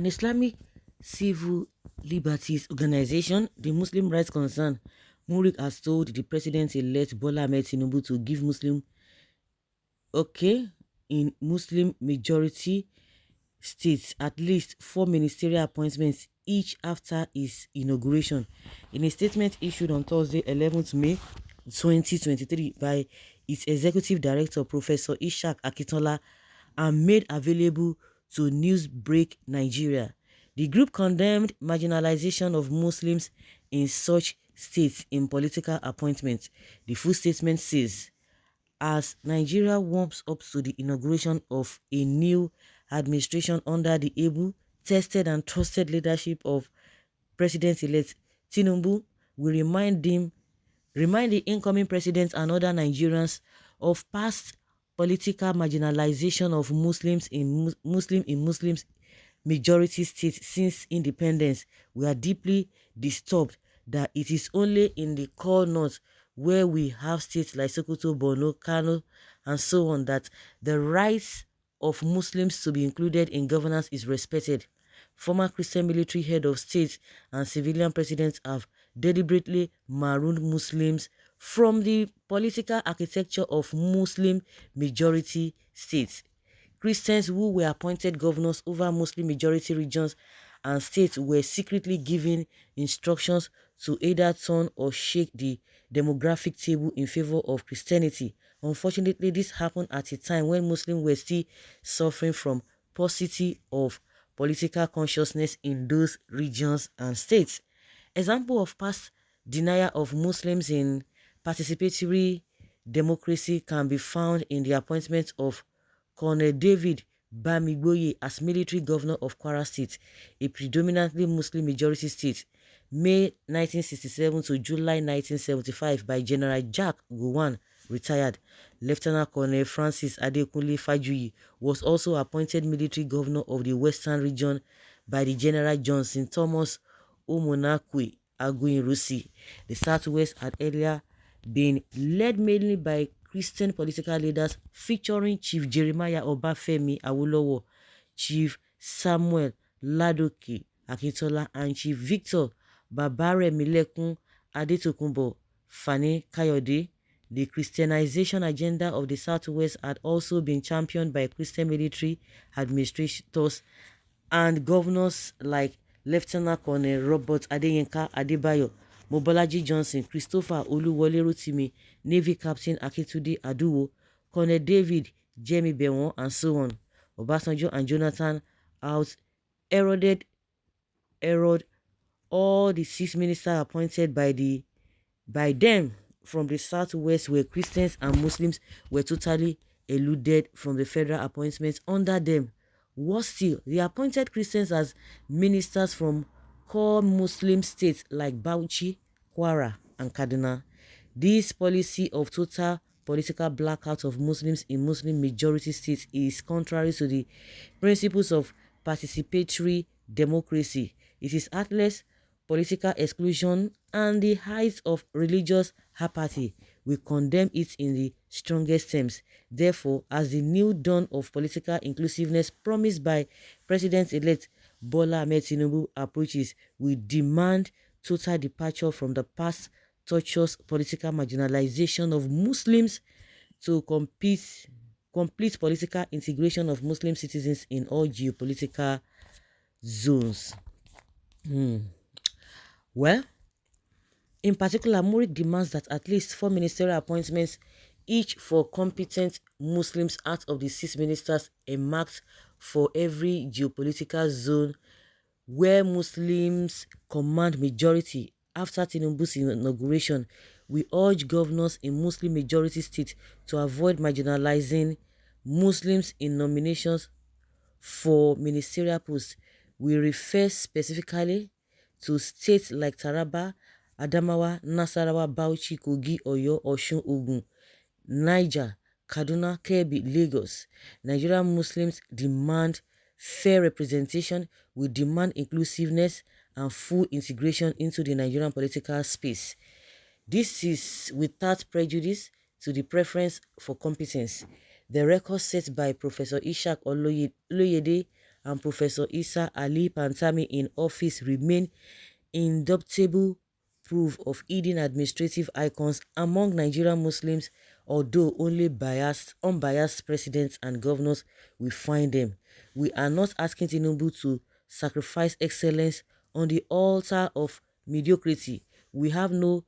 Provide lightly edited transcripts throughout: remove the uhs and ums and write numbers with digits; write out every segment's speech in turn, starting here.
An Islamic civil liberties organization, the Muslim Rights Concern, Murik has told the president-elect Bola Ahmed Tinubu to give in Muslim majority states at least 4 ministerial appointments each after his inauguration. In a statement issued on Thursday, 11th May 2023 by its executive director, Professor Ishaq Akintola, and made available to Newsbreak Nigeria, the group condemned marginalization of Muslims in such states in political appointments. The full statement says, as Nigeria warms up to the inauguration of a new administration under the able, tested and trusted leadership of President-elect Tinubu, we remind the incoming president and other Nigerians of past political marginalization of Muslims in Muslims majority states since independence. We are deeply disturbed that it is only in the core north, where we have states like Sokoto, Borno, Kano, and so on, that the rights of Muslims to be included in governance is respected. Former Christian military head of state and civilian presidents have deliberately marooned Muslims from the political architecture of Muslim majority states. Christians who were appointed governors over Muslim majority regions and states were secretly given instructions to either turn or shake the demographic table in favor of Christianity. Unfortunately, this happened at a time when Muslims were still suffering from paucity of political consciousness in those regions and states. Example of past denial of Muslims in participatory democracy can be found in the appointment of Colonel David Bamigboye as military governor of Kwara State, a predominantly Muslim majority state, May 1967 to July 1975 by General Jack Gowon, retired. Lieutenant Colonel Francis Adekunle Fajuyi was also appointed military governor of the Western region by the General Johnson Thomas Omonakwe Aguiyi-Ironsi. The Southwest had earlier been led mainly by Christian political leaders featuring Chief Jeremiah Obafemi Awolowo, Chief Samuel Ladoke Akintola, and Chief Victor Babare Milekun Adetokunbo Fani Kayode. The Christianization agenda of the Southwest had also been championed by Christian military administrators and governors like Lieutenant Colonel Robert Adeyinka Adebayo, Mobolaji Johnson, Christopher Oluwole Rotimi, Navy Captain Akintunde Aduwo, Colonel David Jemi Bewon, and so on. Obasanjo and Jonathan out eroded all the 6 ministers appointed by them from the Southwest, where Christians and Muslims were totally eluded from the federal appointments under them. Worse still, they appointed Christians as ministers from core Muslim states like Bauchi, Kwara, and Kaduna. This policy of total political blackout of Muslims in Muslim majority states is contrary to the principles of participatory democracy. It is heartless political exclusion and the height of religious apathy. We condemn it in the strongest terms. Therefore, as the new dawn of political inclusiveness promised by President-elect Bola Ahmed Tinubu approaches, we demand total departure from the past tortuous political marginalization of Muslims to complete political integration of Muslim citizens in all geopolitical zones. Well, in particular, Murik demands that at least 4 ministerial appointments, each for competent Muslims out of the 6 ministers earmarked for every geopolitical zone where Muslims command majority. After Tinubu's inauguration, we urge governors in Muslim majority states to avoid marginalizing Muslims in nominations for ministerial posts. We refer specifically to states like Taraba, Adamawa, Nasarawa, Bauchi, Kogi, Oyo, Osun, Ogun, Niger, Kaduna, Kebbi, Lagos. Nigerian Muslims demand fair representation. We demand inclusiveness and full integration into the Nigerian political space. This is without prejudice to the preference for competence. The record set by Professor Ishaq Oloyede and Professor Isa Ali Pantami in office remain indubitable proof of hidden administrative icons among Nigerian Muslims, although only unbiased presidents and governors will find them. We are not asking Tinubu to sacrifice excellence on the altar of mediocrity. We have no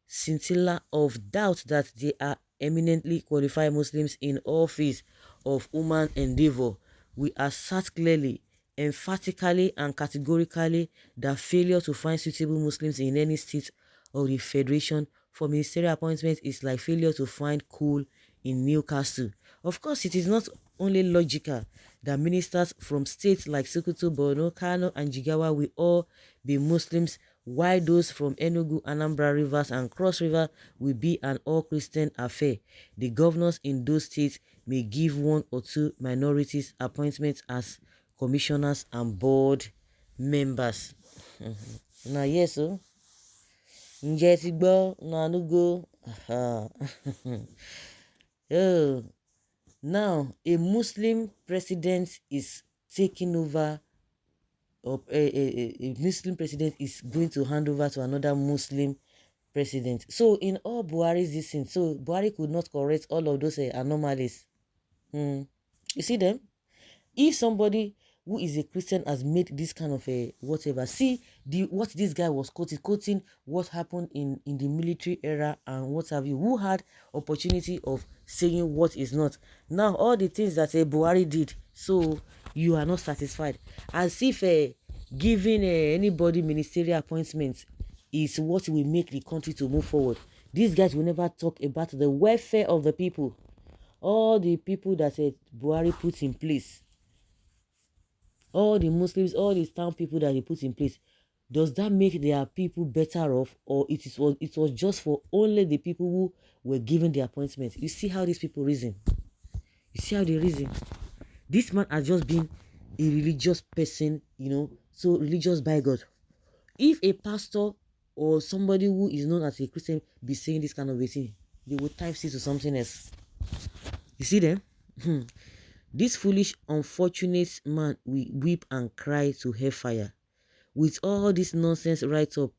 scintilla of doubt that they are eminently qualified Muslims in all fields of human endeavor. We assert clearly, emphatically, and categorically that failure to find suitable Muslims in any state of the Federation for ministerial appointments is like failure to find coal in Newcastle. Of course, it is not only logical that ministers from states like Sokoto, Borno, Kano, and Jigawa will all be Muslims, while those from Enugu, Anambra Rivers, and Cross River will be an all-Christian affair. The governors in those states may give one or two minorities appointments as commissioners and board members. Now, yes, so ǹjẹ́ ti gbọ́ nanugo? Oh, now a Muslim president is taking over. A Muslim president is going to hand over to another Muslim president. So in all Buhari's this thing, so Buhari could not correct all of those anomalies. You see them? If somebody who is a Christian has made this kind of a whatever, see what this guy was quoting what happened in the military era and what have you, who had opportunity of saying what is not. Now all the things that Buhari did, so you are not satisfied, as if giving anybody ministerial appointments is what will make the country to move forward. These guys will never talk about the welfare of the people, all the people that Buhari put in place, all the Muslims, all these town people that he put in place. Does that make their people better off, or it was just for only the people who were given the appointment? You see how these people reason. You see how they reason. This man has just been a religious person, so religious by God. If a pastor or somebody who is known as a Christian be saying this kind of a thing, they will type it to something else. You see them? This foolish, unfortunate man will weep and cry to hellfire. With all this nonsense right up,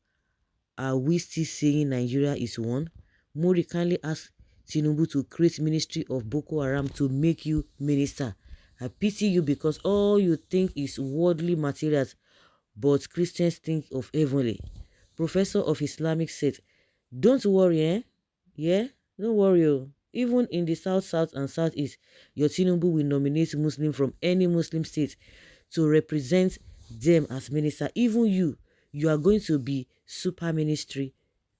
are we still saying Nigeria is one? Mori kindly ask Tinubu to create ministry of Boko Haram to make you minister. I pity you because all you think is worldly materials, but Christians think of heavenly. Professor of Islamic said, don't worry, Yeah, don't worry. Even in the South and Southeast, your Tinubu will nominate Muslim from any Muslim state to represent them as minister. Even you are going to be super ministry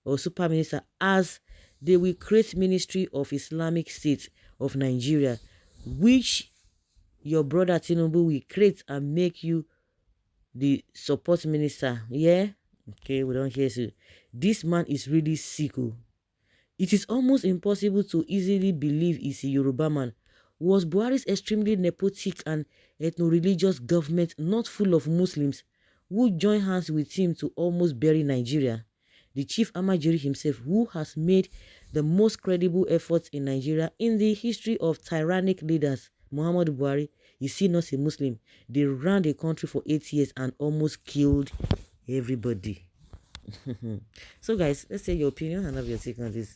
or super minister, as they will create ministry of Islamic State of Nigeria, which your brother Tinubu will create and make you the support minister. Yeah? Okay, we don't hear you. This man is really sick. It is almost impossible to easily believe he's a Yoruba man. Was Buhari's extremely nepotic and ethno-religious government not full of Muslims who join hands with him to almost bury Nigeria? The chief Amajiri himself, who has made the most credible efforts in Nigeria in the history of tyrannic leaders, Muhammadu Buhari, is he not a Muslim? They ran the country for 8 years and almost killed everybody. So guys, let's say your opinion and have your take on this.